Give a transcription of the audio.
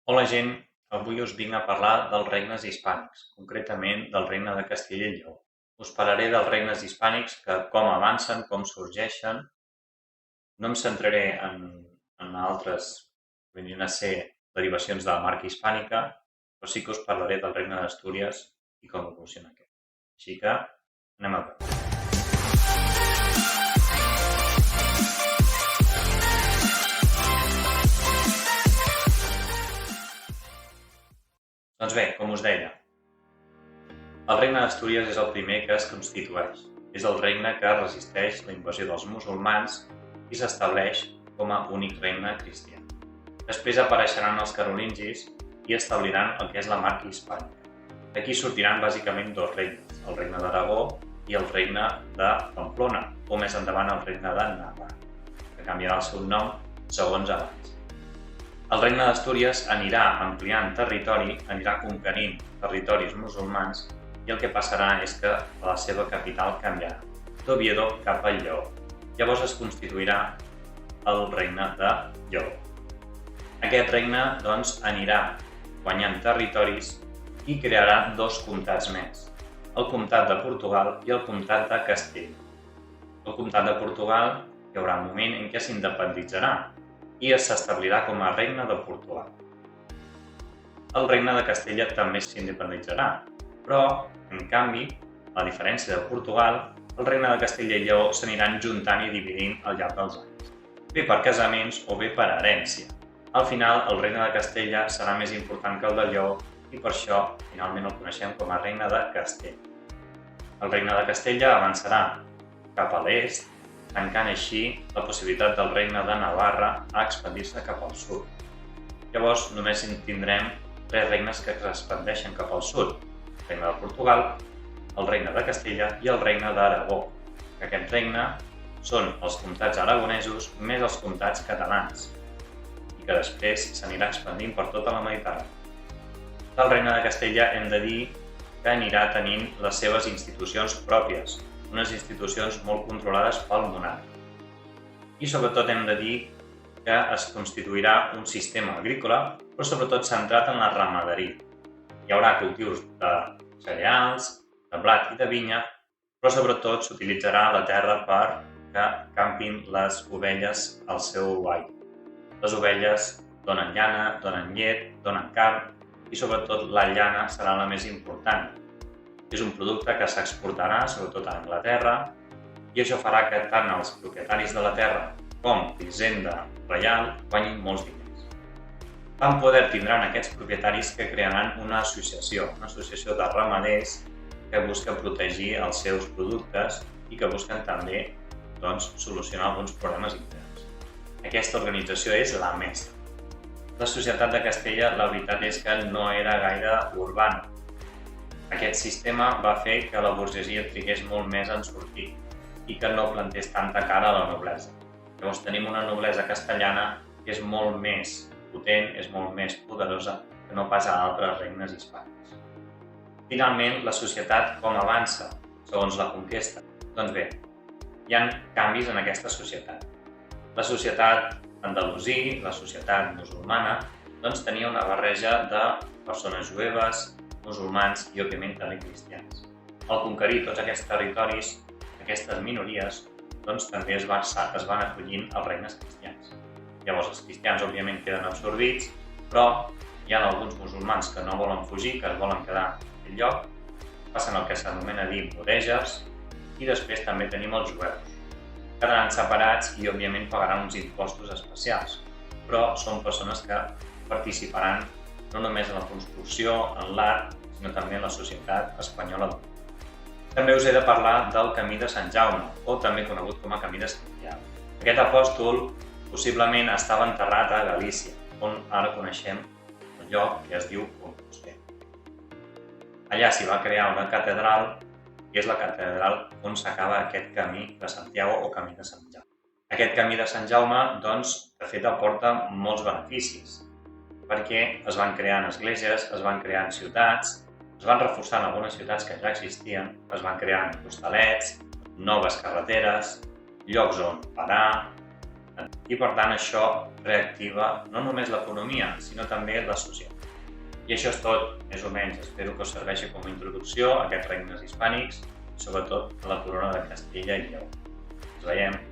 Hola gent, avui us vinc a parlar dels regnes hispànics, concretament del regne de Castella i Lleó. Us parlaré dels regnes hispànics, com avancen, com sorgeixen. No em centraré en altres, venint a ser derivacions de la marca hispànica, però sí que us parlaré del regne d'Astúries i com evoluciona aquest. Així que anem a veure. Doncs bé, com us deia, el regne d'Astúries és el primer que es constitueix. És el regne que resisteix la invasió dels musulmans i s'estableix com a únic regne cristià. Després apareixeran els carolingis i establiran el que és la marca hispànica. D'aquí sortiran bàsicament dos regnes, el regne d'Aragó i el regne de Pamplona, o més endavant el regne de Navarra, que canviarà el seu nom segons abans. El regne d'Astúries anirà ampliant territori, anirà conquerint territoris musulmans i el que passarà és que la seva capital canviarà, d'Oviedo cap a Lleó. Llavors es constituirà el regne de Lleó. Aquest regne, doncs, anirà guanyant territoris i crearà dos comtats més, el comtat de Portugal i el comtat de Castella. El comtat de Portugal hi haurà un moment en què s'independitzarà i s'establirà com a regne de Portugal. El regne de Castella també s'independitzarà, però, en canvi, a diferència de Portugal, el regne de Castella i Lleó s'aniran juntant i dividint al llarg dels anys, bé per casaments o bé per herència. Al final, el regne de Castella serà més important que el de Lleó i per això, finalment, el coneixem com a regne de Castella. El regne de Castella avançarà cap a l'est, tancant així la possibilitat del regne de Navarra a expandir-se cap al sud. Llavors només tindrem tres regnes que s'expandeixen cap al sud, el regne de Portugal, el regne de Castella i el regne d'Aragó. Aquest regne són els comtats aragonesos més els comtats catalans i que després s'anirà expandint per tota la Mediterrània. Del regne de Castella hem de dir que anirà tenint les seves institucions pròpies, unes institucions molt controlades pel monarca. I sobretot hem de dir que es constituirà un sistema agrícola, però sobretot centrat en la ramaderia. Hi haurà cultius de cereals, de blat i de vinya, però sobretot s'utilitzarà la terra perquè campin les ovelles al seu aire. Les ovelles donen llana, donen llet, donen carn i sobretot la llana serà la més important. És un producte que s'exportarà sobretot a Anglaterra i això farà que tant els propietaris de la terra com l'Hisenda Reial guanyin molts diners. Tant poder tindran aquests propietaris que crearan una associació de ramaders que busca protegir els seus productes i que busquen també solucionar alguns problemes interns. Aquesta organització és la mestra. La societat de Castella, la veritat és que no era gaire urbana. Aquest sistema va fer que la burgesia trigués molt més en sortir i que no plantés tanta cara a la noblesa. Llavors tenim una noblesa castellana que és molt més potent, és molt més poderosa que no pas a altres regnes hispànics. Finalment, la societat com avança segons la conquesta? Doncs bé, hi ha canvis en aquesta societat. La societat andalusí, la societat musulmana, tenia una barreja de persones jueves, musulmans i, òbviament, també cristians. Al conquerir tots aquests territoris, aquestes minories, també es van acollint als regnes cristians. Llavors, els cristians, òbviament, queden absorbits, però hi ha alguns musulmans que no volen fugir, que es volen quedar en aquell lloc, passen el que s'anomena dir mudèjars, i després també tenim els jueus. Quedaran separats i, òbviament, pagaran uns impostos especials, però són persones que participaran no només en la construcció, en l'art, sinó també en la societat espanyola. També us he de parlar del Camí de Sant Jaume, o també conegut com a Camí de Santiago. Aquest apòstol possiblement estava enterrat a Galícia, on ara coneixem el lloc que es diu Compostel. Allà s'hi va crear una catedral, i és la catedral on s'acaba aquest Camí de Santiago o Camí de Sant Jaume. Aquest Camí de Sant Jaume, de fet, aporta molts beneficis, perquè es van creant esglésies, es van creant ciutats, es van reforçant algunes ciutats que ja existien, es van creant hostalets, noves carreteres, llocs on parar. i per tant això reactiva no només l'economia, sinó també la societat. I això és tot, més o menys. Espero que us serveixi com a introducció a aquests regnes hispànics i sobretot a la corona de Castella i Lleó. Ens veiem!